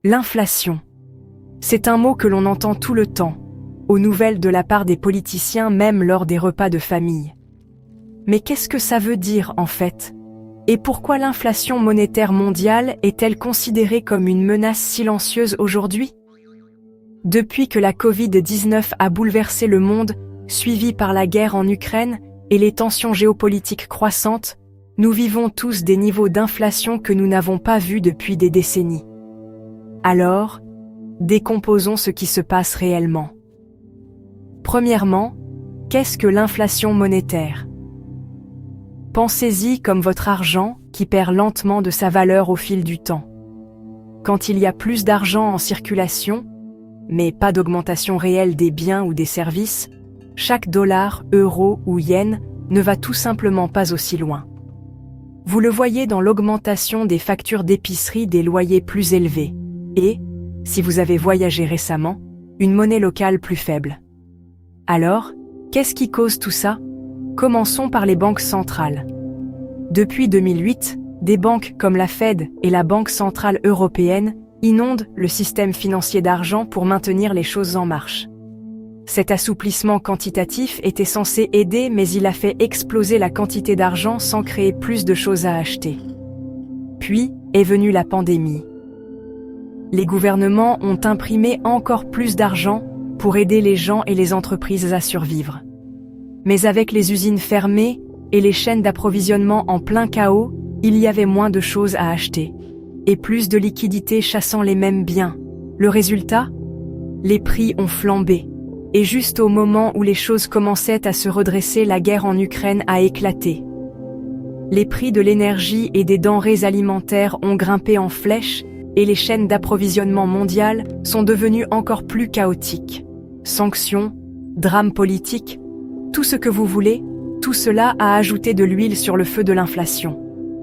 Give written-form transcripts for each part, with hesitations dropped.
L'inflation. C'est un mot que l'on entend tout le temps, aux nouvelles de la part des politiciens, même lors des repas de famille. Mais qu'est-ce que ça veut dire en fait? Et pourquoi l'inflation monétaire mondiale est-elle considérée comme une menace silencieuse aujourd'hui? Depuis que la Covid-19 a bouleversé le monde, suivi par la guerre en Ukraine et les tensions géopolitiques croissantes, nous vivons tous des niveaux d'inflation que nous n'avons pas vus depuis des décennies. Alors, décomposons ce qui se passe réellement. Premièrement, qu'est-ce que l'inflation monétaire? Pensez-y comme votre argent qui perd lentement de sa valeur au fil du temps. Quand il y a plus d'argent en circulation, mais pas d'augmentation réelle des biens ou des services, chaque dollar, euro ou yen ne va tout simplement pas aussi loin. Vous le voyez dans l'augmentation des factures d'épicerie, des loyers plus élevés, et, si vous avez voyagé récemment, une monnaie locale plus faible. Alors, qu'est-ce qui cause tout ça? Commençons par les banques centrales. Depuis 2008, des banques comme la Fed et la Banque centrale européenne inondent le système financier d'argent pour maintenir les choses en marche. Cet assouplissement quantitatif était censé aider, mais il a fait exploser la quantité d'argent sans créer plus de choses à acheter. Puis est venue la pandémie. Les gouvernements ont imprimé encore plus d'argent pour aider les gens et les entreprises à survivre. Mais avec les usines fermées et les chaînes d'approvisionnement en plein chaos, il y avait moins de choses à acheter, et plus de liquidités chassant les mêmes biens. Le résultat? Les prix ont flambé, et juste au moment où les choses commençaient à se redresser, la guerre en Ukraine a éclaté. Les prix de l'énergie et des denrées alimentaires ont grimpé en flèche, et les chaînes d'approvisionnement mondiales sont devenues encore plus chaotiques. Sanctions, drames politiques, tout ce que vous voulez, tout cela a ajouté de l'huile sur le feu de l'inflation.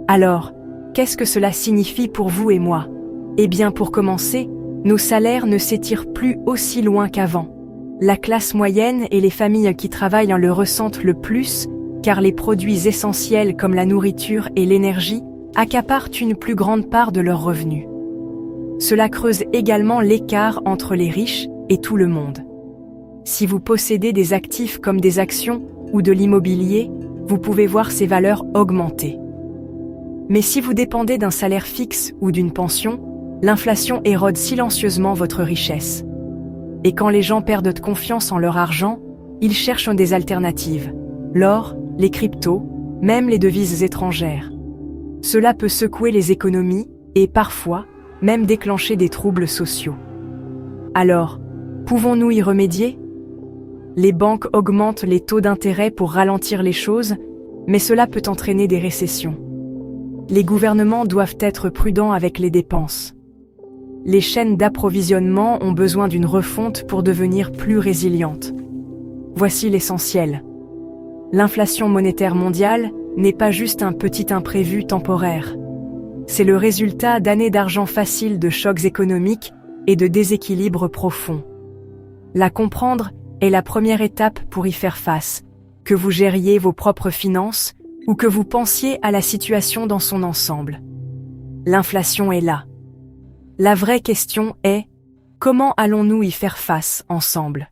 Alors, qu'est-ce que cela signifie pour vous et moi? Eh bien, pour commencer, nos salaires ne s'étirent plus aussi loin qu'avant. La classe moyenne et les familles qui travaillent en le ressentent le plus, car les produits essentiels comme la nourriture et l'énergie accaparent une plus grande part de leurs revenus. Cela creuse également l'écart entre les riches et tout le monde. Si vous possédez des actifs comme des actions ou de l'immobilier, vous pouvez voir ces valeurs augmenter. Mais si vous dépendez d'un salaire fixe ou d'une pension, l'inflation érode silencieusement votre richesse. Et quand les gens perdent confiance en leur argent, ils cherchent des alternatives. L'or, les cryptos, même les devises étrangères. Cela peut secouer les économies et parfois même déclencher des troubles sociaux. Alors, pouvons-nous y remédier? Les banques augmentent les taux d'intérêt pour ralentir les choses, mais cela peut entraîner des récessions. Les gouvernements doivent être prudents avec les dépenses. Les chaînes d'approvisionnement ont besoin d'une refonte pour devenir plus résilientes. Voici l'essentiel. L'inflation monétaire mondiale n'est pas juste un petit imprévu temporaire. C'est le résultat d'années d'argent facile, de chocs économiques et de déséquilibres profonds. La comprendre est la première étape pour y faire face, que vous gériez vos propres finances ou que vous pensiez à la situation dans son ensemble. L'inflation est là. La vraie question est, comment allons-nous y faire face ensemble?